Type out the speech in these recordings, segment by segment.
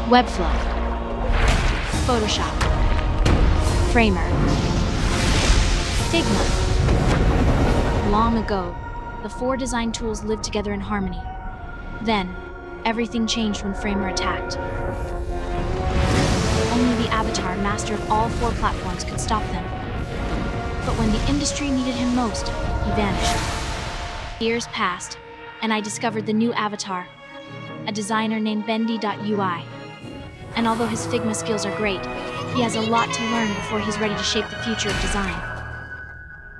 Webflow, Photoshop, Framer, Figma. Long ago, the four design tools lived together in harmony. Then, everything changed when Framer attacked. Only the Avatar, master of all four platforms, could stop them. But when the industry needed him most, he vanished. Years passed, and I discovered the new Avatar, a designer named Bendy.ui. And although his Figma skills are great, he has a lot to learn before he's ready to shape the future of design.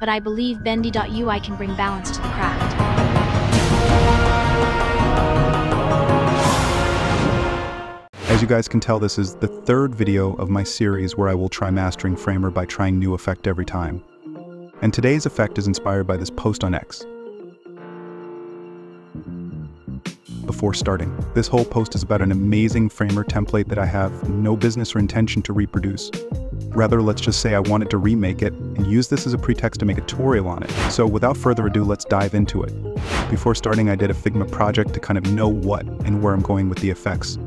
But I believe Bendy.ui can bring balance to the craft. As you guys can tell, this is the third video of my series where I will try mastering Framer by trying new effect every time. And today's effect is inspired by this post on X. Before starting, this whole post is about an amazing Framer template that I have no business or intention to reproduce. Rather, let's just say I wanted to remake it and use this as a pretext to make a tutorial on it. So without further ado, let's dive into it. Before starting, I did a Figma project to kind of know what and where I'm going with the effects.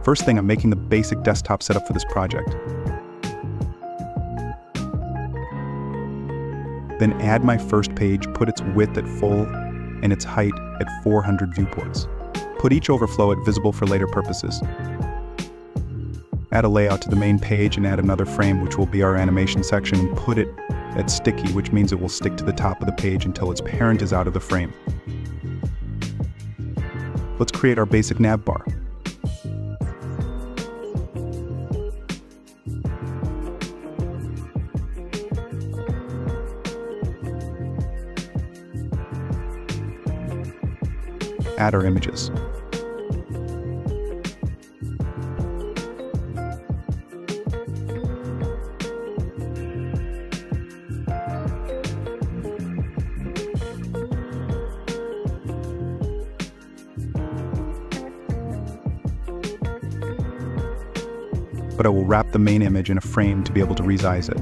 First thing, I'm making the basic desktop setup for this project. Then add my first page, put its width at full and its height at 400 viewports. Put each overflow at visible for later purposes. Add a layout to the main page and add another frame, which will be our animation section, and put it at sticky, which means it will stick to the top of the page until its parent is out of the frame. Let's create our basic nav bar. Add our images. But I will wrap the main image in a frame to be able to resize it.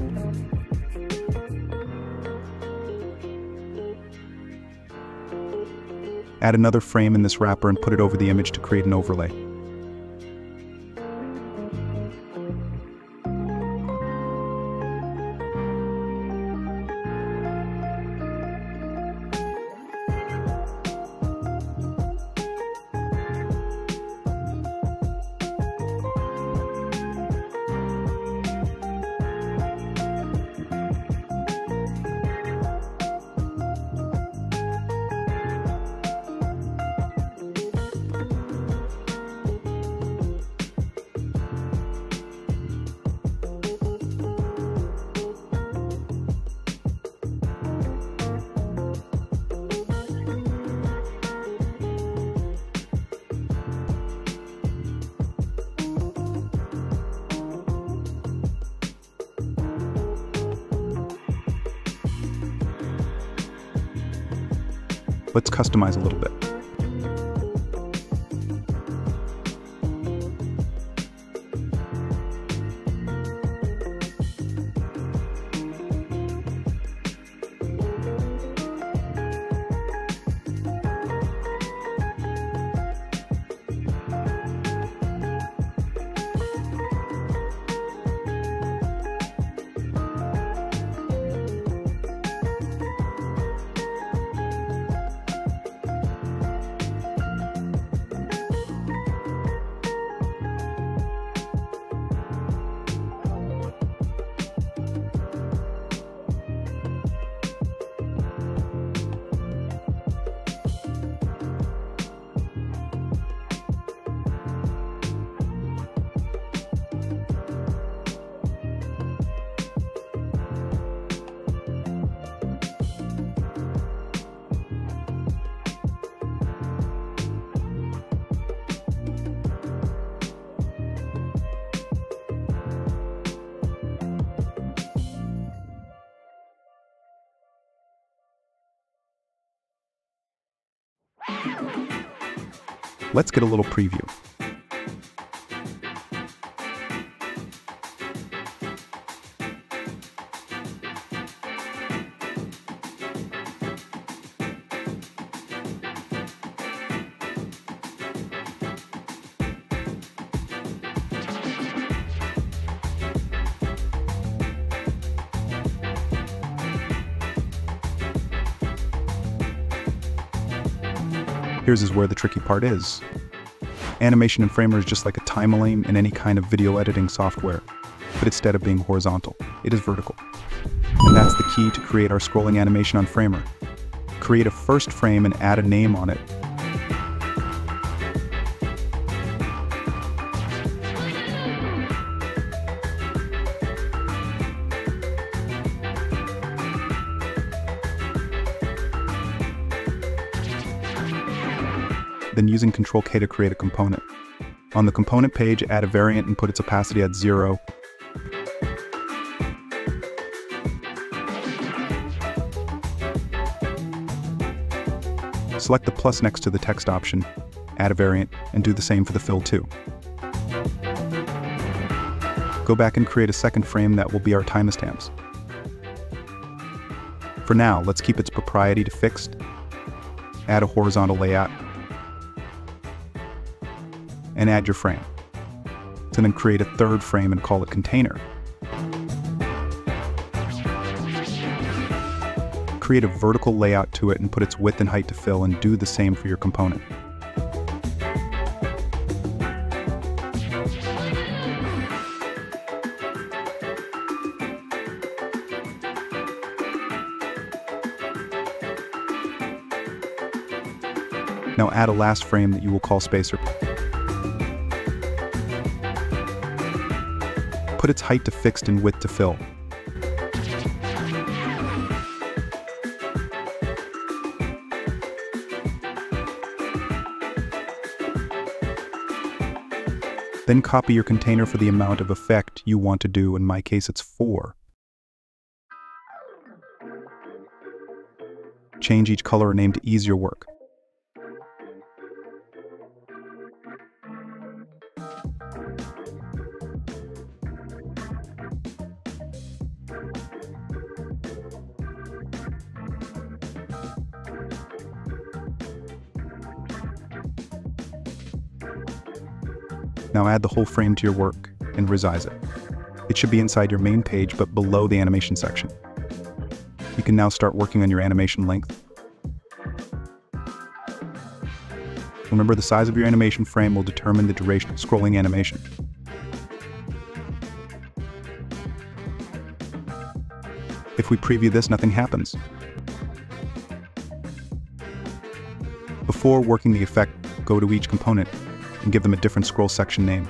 Add another frame in this wrapper and put it over the image to create an overlay. Let's customize a little bit. Let's get a little preview. Here's where the tricky part is. Animation in Framer is just like a time-a-lane in any kind of video editing software, but instead of being horizontal, it is vertical. And that's the key to create our scrolling animation on Framer. Create a first frame and add a name on it. Then using Ctrl-K to create a component. On the component page, add a variant and put its opacity at 0. Select the plus next to the text option, add a variant, and do the same for the fill too. Go back and create a second frame that will be our timestamps. For now, let's keep its propriety to fixed, add a horizontal layout, and add your frame. So then create a third frame and call it container. Create a vertical layout to it and put its width and height to fill, and do the same for your component. Now add a last frame that you will call spacer. Put its height to fixed and width to fill. Then copy your container for the amount of effect you want to do. In my case, it's 4. Change each color or name to ease your work. Now add the whole frame to your work and resize it. It should be inside your main page but below the animation section. You can now start working on your animation length. Remember, the size of your animation frame will determine the duration of scrolling animation. If we preview this, nothing happens. Before working the effect, go to each component and give them a different scroll section name.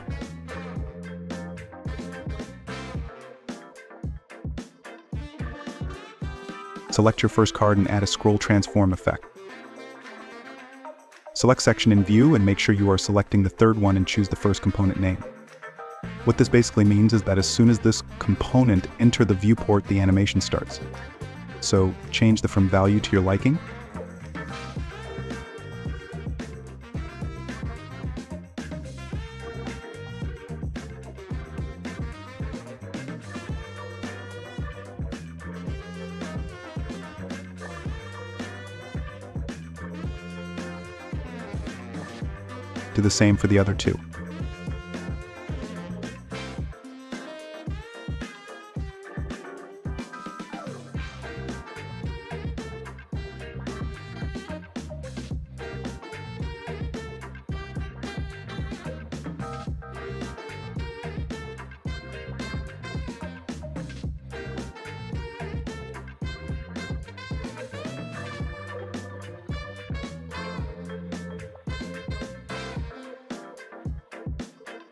Select your first card and add a scroll transform effect. Select section in view and make sure you are selecting the third one and choose the first component name. What this basically means is that as soon as this component enters the viewport, the animation starts. So change the from value to your liking. Do the same for the other two.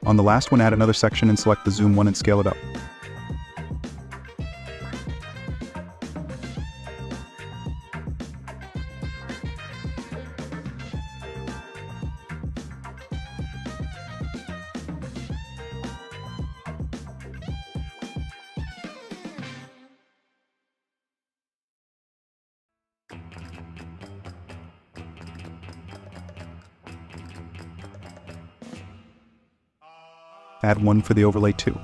On the last one, add another section and select the zoom one and scale it up. Add one for the overlay too.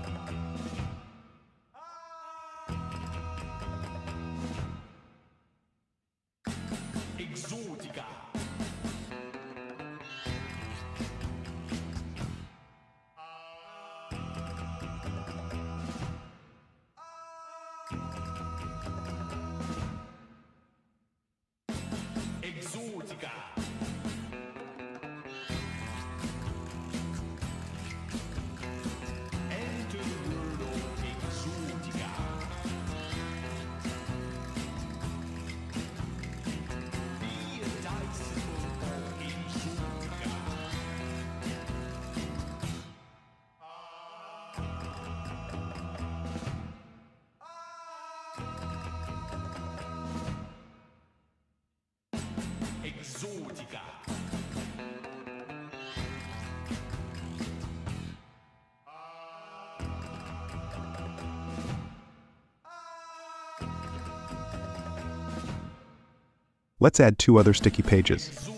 Let's add 2 other sticky pages.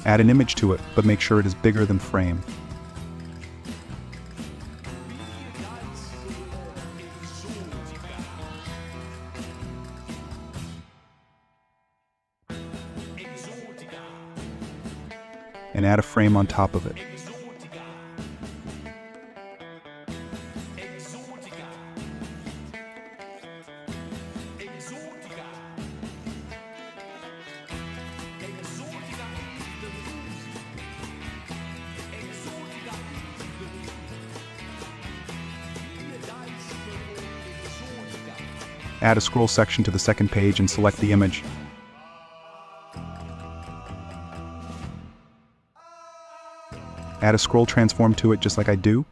Add an image to it, but make sure it is bigger than frame. And add a frame on top of it. Add a scroll section to the second page and select the image. Add a scroll transform to it just like I do.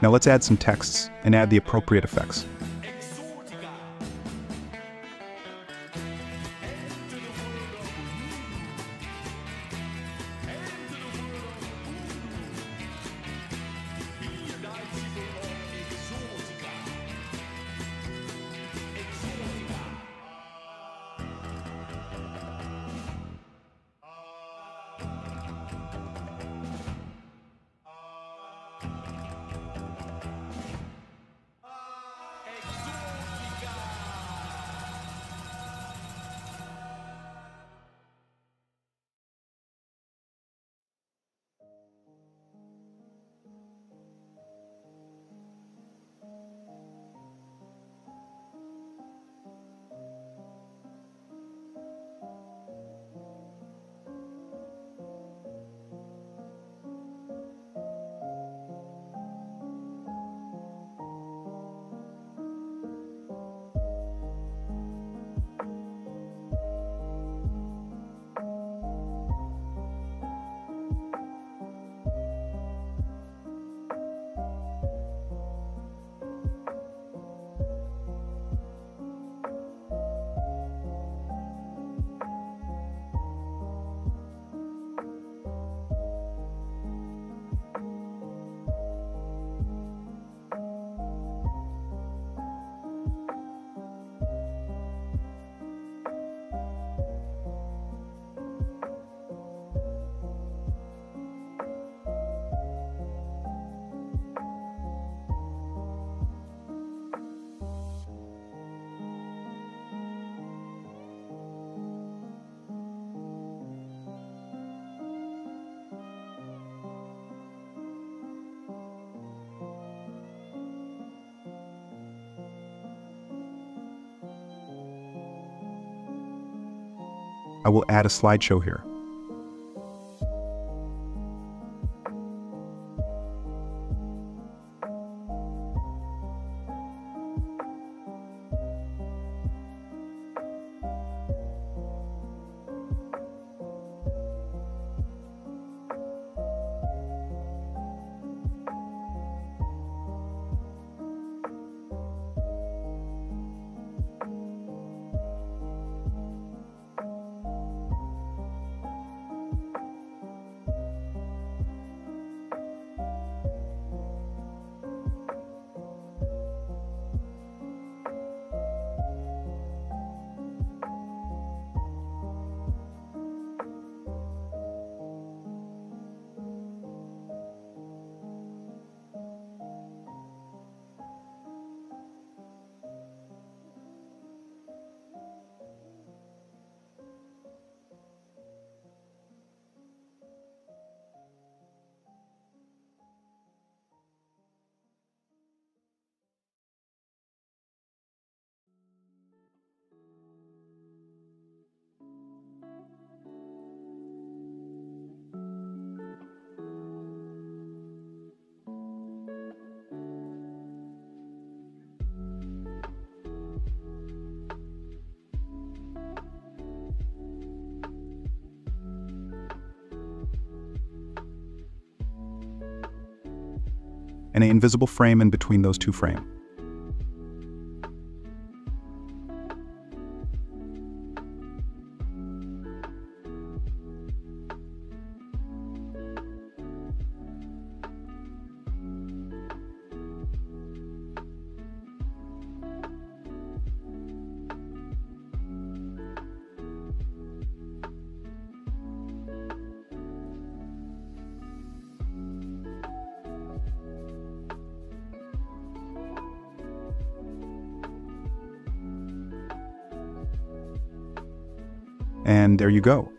Now let's add some texts and add the appropriate effects. I will add a slideshow here. and an invisible frame in between those two frames. And there you go.